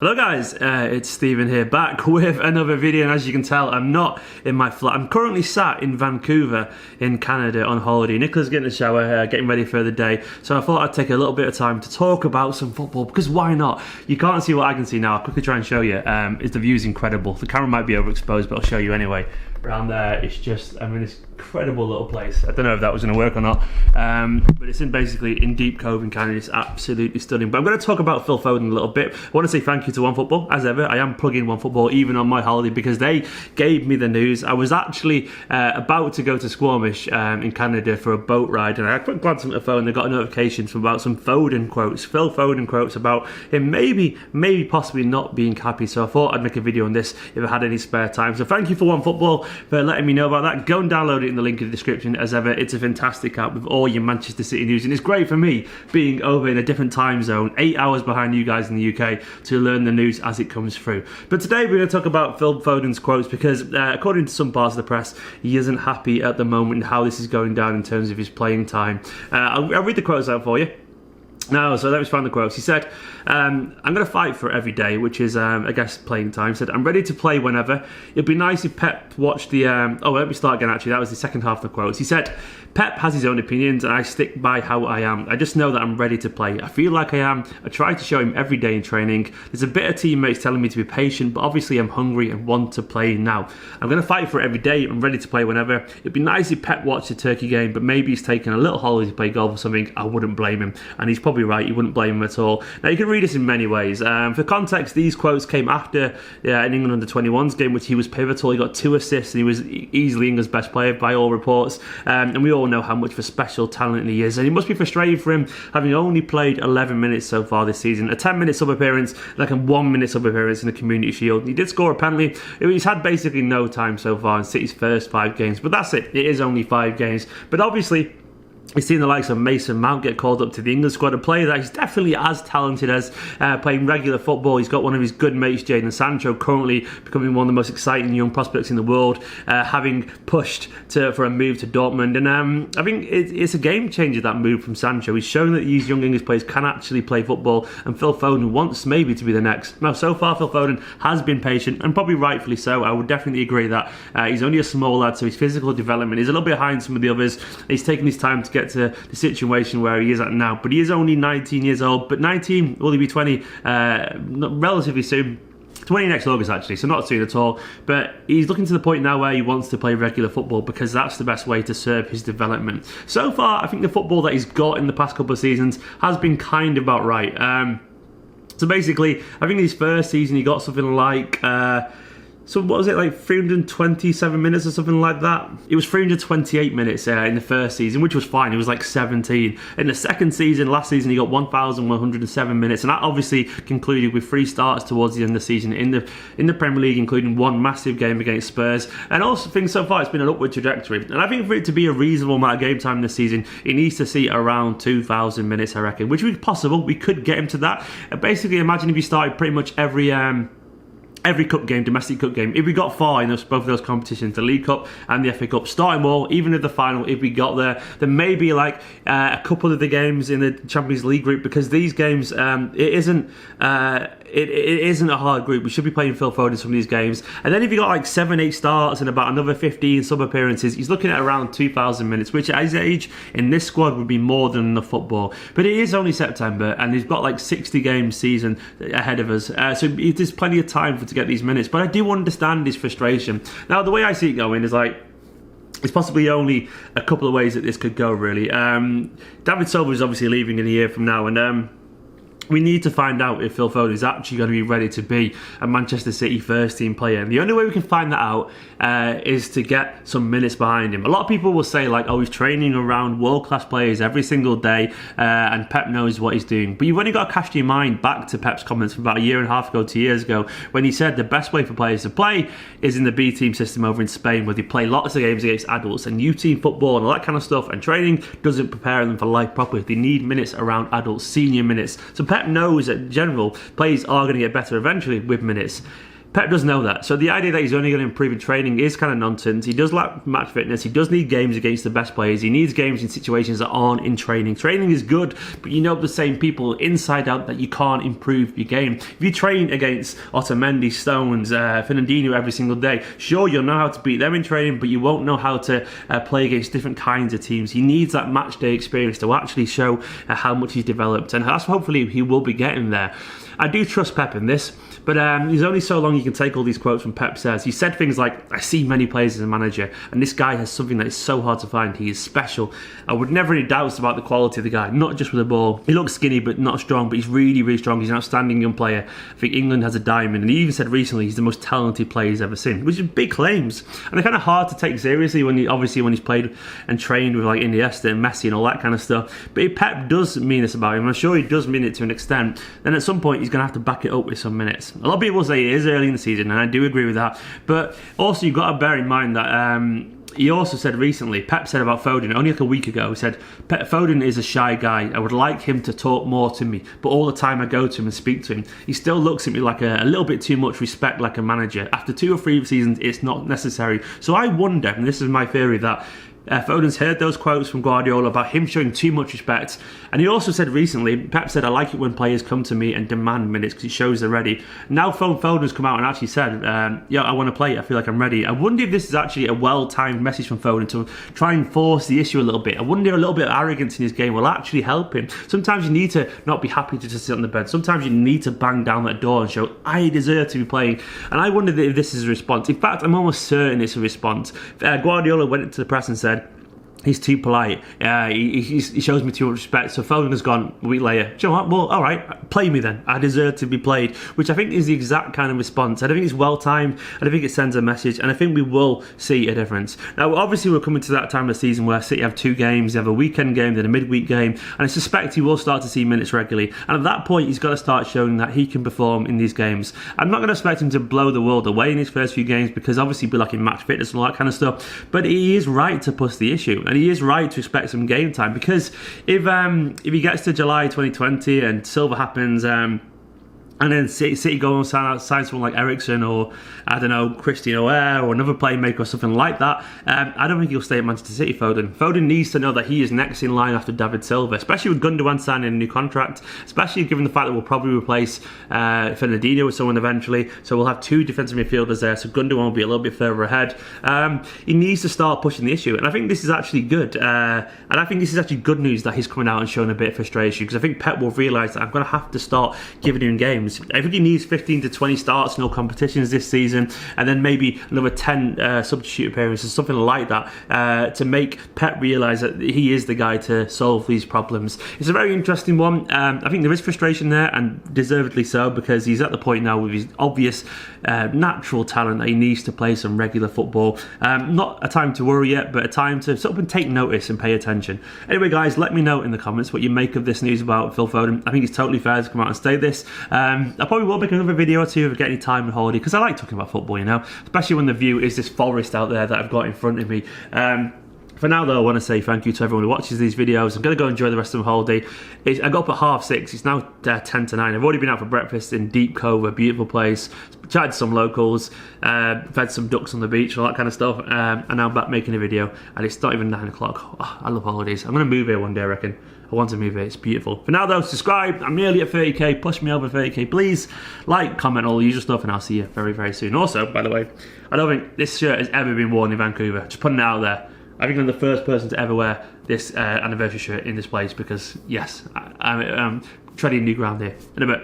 Hello guys, it's Stephen here, back with another video, and as you can tell, I'm not in my flat. I'm currently sat in Vancouver in Canada on holiday. Nicholas getting a shower, getting ready for the day, so I thought I'd take a little bit of time to talk about some football, because why not? You can't see what I can see now. I'll quickly try and show you. The view's incredible. The camera might be overexposed, but I'll show you anyway. Around there, it's just, I'm in this incredible little place. I don't know if that was going to work or not, but it's basically in Deep Cove in Canada. It's absolutely stunning. But I'm going to talk about Phil Foden a little bit. I want to say thank you to OneFootball, as ever. I am plugging OneFootball even on my holiday because they gave me the news. I was actually about to go to Squamish in Canada for a boat ride, and I quick glanced at the phone. I got a notification from about some Foden quotes, Phil Foden quotes about him maybe possibly not being happy. So I thought I'd make a video on this if I had any spare time. So thank you for OneFootball for letting me know about that. Go and download it in the link in the description. As ever, it's a fantastic app with all your Manchester City news, and it's great for me being over in a different time zone, 8 hours behind you guys in the UK, to learn the news as it comes through. But today we're going to talk about Phil Foden's quotes because according to some parts of the press, he isn't happy at the moment how this is going down in terms of his playing time. I'll read the quotes out for you. No, so let me find the quotes. He said, I'm going to fight for it every day, which is, I guess, playing time. He said, I'm ready to play whenever. It'd be nice if Pep watched the... let me start again, actually. That was the second half of the quotes. He said, Pep has his own opinions, and I stick by how I am. I just know that I'm ready to play. I feel like I am. I try to show him every day in training. There's a bit of teammates telling me to be patient, but obviously I'm hungry and want to play now. I'm going to fight for it every day. I'm ready to play whenever. It'd be nice if Pep watched the Turkey game, but maybe he's taking a little holiday to play golf or something. I wouldn't blame him. And he's probably right. You wouldn't blame him at all. Now, you can read this in many ways. For context, these quotes came after an England under-21s game, which he was pivotal. He got 2 assists, and he was easily England's best player by all reports. And we all know how much of a special talent he is. And it must be frustrating for him, having only played 11 minutes so far this season. A 10-minute sub-appearance, like a 1-minute sub-appearance in the Community Shield. He did score a penalty. He's had basically no time so far in City's first 5 games. But that's it. It is only 5 games. But obviously, we've seen the likes of Mason Mount get called up to the England squad, a player that is definitely as talented as playing regular football. He's got one of his good mates, Jadon Sancho, currently becoming one of the most exciting young prospects in the world, having pushed for a move to Dortmund. And I think it's a game changer, that move from Sancho. He's shown that these young English players can actually play football, and Phil Foden wants maybe to be the next. Now, so far, Phil Foden has been patient, and probably rightfully so. I would definitely agree that he's only a small lad, so his physical development is a little bit behind some of the others. He's taken his time to get to the situation where he is at now, but he is only 19 years old. But 19, will he be 20 relatively soon? 20 next August, actually, so not soon at all. But he's looking to the point now where he wants to play regular football because that's the best way to serve his development. So far, I think the football that he's got in the past couple of seasons has been kind of about right. So basically, I think his first season he got something like... So what was it, like 327 minutes or something like that? It was 328 minutes in the first season, which was fine. It was like 17. In the second season, last season, he got 1,107 minutes, and that obviously concluded with 3 starts towards the end of the season in the Premier League, including 1 massive game against Spurs. And also, things so far, it's been an upward trajectory. And I think for it to be a reasonable amount of game time this season, he needs to see around 2,000 minutes, I reckon, which would be possible. We could get him to that. Basically, imagine if he started pretty much every cup game, domestic cup game, if we got far in both of those competitions, the League Cup and the FA Cup, starting all, even at the final, if we got there, then maybe like a couple of the games in the Champions League group, because these games, it isn't a hard group. We should be playing Phil Foden some of these games. And then if you got like 7-8 starts and about another 15 sub-appearances, he's looking at around 2,000 minutes, which at his age in this squad would be more than enough football. But it is only September, and he's got like 60 game season ahead of us. So there's plenty of time to get these minutes. But I do understand his frustration. Now, the way I see it going is like, it's possibly only a couple of ways that this could go, really. David Silva is obviously leaving in a year from now, and we need to find out if Phil Foden is actually going to be ready to be a Manchester City first team player. And the only way we can find that out is to get some minutes behind him. A lot of people will say like, oh, he's training around world-class players every single day and Pep knows what he's doing. But you've only got to cast your mind back to Pep's comments from about a year and a half ago, 2 years ago, when he said the best way for players to play is in the B team system over in Spain, where they play lots of games against adults and youth team football and all that kind of stuff, and training doesn't prepare them for life properly. They need minutes around adults, senior minutes. So Pep knows that in general, players are going to get better eventually with minutes. Pep does know that. So the idea that he's only going to improve in training is kind of nonsense. He does lack match fitness. He does need games against the best players. He needs games in situations that aren't in training. Training is good, but you know the same people inside out that you can't improve your game. If you train against Otamendi, Stones, Fernandinho every single day, sure, you'll know how to beat them in training, but you won't know how to play against different kinds of teams. He needs that match day experience to actually show how much he's developed, and that's hopefully he will be getting there. I do trust Pep in this, but there's only so long you can take all these quotes from Pep says. He said things like, I see many players as a manager, and this guy has something that is so hard to find. He is special. I would never any doubts about the quality of the guy, not just with the ball. He looks skinny but not strong, but he's really, really strong. He's an outstanding young player. I think England has a diamond, and he even said recently he's the most talented player he's ever seen, which is big claims. And they're kind of hard to take seriously when he's played and trained with like Iniesta and Messi and all that kind of stuff. But if Pep does mean this about him, and I'm sure he does mean it to an extent, then at some point he's going to have to back it up with some minutes. A lot of people say it is early in the season, and I do agree with that. But also you've got to bear in mind that he also said recently, Pep said about Foden, only like a week ago, he said, Foden is a shy guy. I would like him to talk more to me, but all the time I go to him and speak to him, he still looks at me like a little bit too much respect like a manager. After 2 or 3 seasons, it's not necessary. So I wonder, and this is my theory, that Foden's heard those quotes from Guardiola about him showing too much respect. And he also said recently, Pep said, I like it when players come to me and demand minutes because it shows they're ready. Now Foden's come out and actually said, yeah, I want to play. I feel like I'm ready. I wonder if this is actually a well-timed message from Foden to try and force the issue a little bit. I wonder if a little bit of arrogance in his game will actually help him. Sometimes you need to not be happy to just sit on the bench. Sometimes you need to bang down that door and show, I deserve to be playing. And I wonder if this is a response. In fact, I'm almost certain it's a response. Guardiola went into the press and said, he's too polite. He shows me too much respect. So Foden has gone a week later, do you know what? Well, all right, play me then. I deserve to be played, which I think is the exact kind of response. I don't think it's well timed. I don't think it sends a message, and I think we will see a difference. Now, obviously, we're coming to that time of the season where City have 2 games. They have a weekend game, then a midweek game, and I suspect he will start to see minutes regularly. And at that point, he's got to start showing that he can perform in these games. I'm not going to expect him to blow the world away in his first few games because obviously he'll be lacking match fitness and all that kind of stuff. But he is right to push the issue. And he is right to expect some game time, because if he gets to July 2020 and Silva happens, and then City go and sign someone like Eriksen or, I don't know, Christian Oer or another playmaker or something like that, I don't think he'll stay at Manchester City, Foden. Foden needs to know that he is next in line after David Silva, especially with Gundogan signing a new contract, especially given the fact that we'll probably replace Fernandinho with someone eventually. So we'll have 2 defensive midfielders there, so Gundogan will be a little bit further ahead. He needs to start pushing the issue, and I think this is actually good. And I think this is actually good news that he's coming out and showing a bit of frustration, because I think Pep will realise that I'm going to have to start giving him games. I think he needs 15 to 20 starts in all competitions this season, and then maybe another 10 substitute appearances, something like that, to make Pep realise that he is the guy to solve these problems. It's a very interesting one. I think there is frustration there, and deservedly so, because he's at the point now with his obvious natural talent that he needs to play some regular football. Not a time to worry yet, but a time to sort of take notice and pay attention. Anyway, guys, let me know in the comments what you make of this news about Phil Foden. I think it's totally fair to come out and state this. I probably will make another video or two if I get any time and holiday, because I like talking about football, you know, especially when the view is this forest out there that I've got in front of me. For now, though, I want to say thank you to everyone who watches these videos. I'm going to go enjoy the rest of the holiday. I got up at 6:30. It's now 10 to 9. I've already been out for breakfast in Deep Cove, a beautiful place. Chatted to some locals, fed some ducks on the beach, all that kind of stuff. And now I'm back making a video, and it's not even 9 o'clock. Oh, I love holidays. I'm going to move here one day, I reckon. I want to move here. It's beautiful. For now, though, subscribe. I'm nearly at 30k. Push me over 30k. Please like, comment, all the usual stuff, and I'll see you very, very soon. Also, by the way, I don't think this shirt has ever been worn in Vancouver. Just putting it out there. I think I'm the first person to ever wear this anniversary shirt in this place, because, yes, I'm treading new ground here. In a bit.